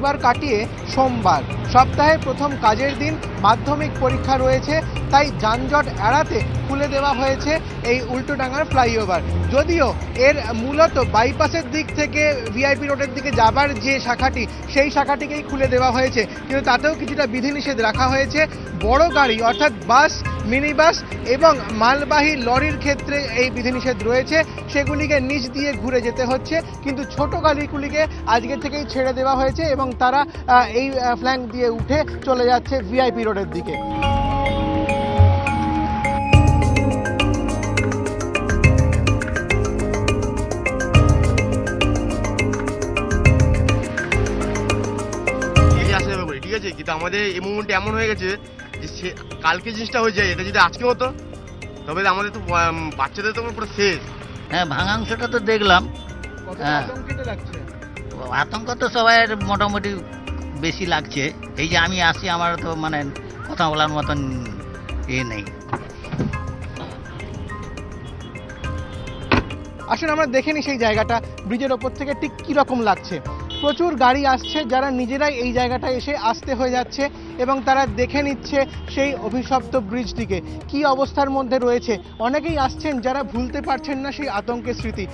রবিবার কাটিয়ে সোমবার, সপ্তাহের প্রথম কাজের দিন, মাধ্যমিক পরীক্ষা রয়েছে, তাই যানজট এড়াতে খুলে দেওয়া হয়েছে এই উল্টোডাঙ্গার ফ্লাইওভার। যদিও এর মূলত বাইপাসের দিক থেকে ভিআইপি রোডের দিকে যাবার যে শাখাটি, সেই শাখাটিকেই খুলে দেওয়া হয়েছে, কিন্তু তাতেও কিছুটা বিধিনিষেধ রাখা হয়েছে। বড় গাড়ি অর্থাৎ বাস, মিনি বাস এবং মালবাহী লরির ক্ষেত্রে এই বিধিনিষেধ রয়েছে, সেগুলিকে নিচ দিয়ে ঘুরে যেতে হচ্ছে, কিন্তু ছোট গাড়িগুলিকে আজকে থেকেই ছেড়ে দেওয়া হয়েছে এবং তারা এই ফ্ল্যাঙ্ক দিয়ে উঠে চলে যাচ্ছে ভিআইপি রোডের দিকে। ঠিক আছে, কিন্তু আমাদের এই মুভমেন্ট এমন হয়ে গেছে যে কালকে জিনিসটা হয়ে যায়, এটা যদি আজকে হতো তবে আমাদের তো বাচ্চাদের তো পুরো শেষ। হ্যাঁ, ভাঙাংশটা তো দেখলাম। আতঙ্ক তো সবাই মোটামুটি বেশি লাগছে। এই যে আমি আসি, আমার তো মানে কথা বলার মতন নেই। আসলে আমরা দেখে নিই সেই জায়গাটা ব্রিজের ওপর থেকে ঠিক কীরকম লাগছে। প্রচুর গাড়ি আসছে, যারা নিজেরাই এই জায়গাটায় এসে আসতে হয়ে যাচ্ছে এবং তারা দেখে নিচ্ছে সেই অভিশপ্ত ব্রিজটিকে কী অবস্থার মধ্যে রয়েছে। অনেকেই আসছেন যারা ভুলতে পারছেন না সেই আতঙ্কের স্মৃতি।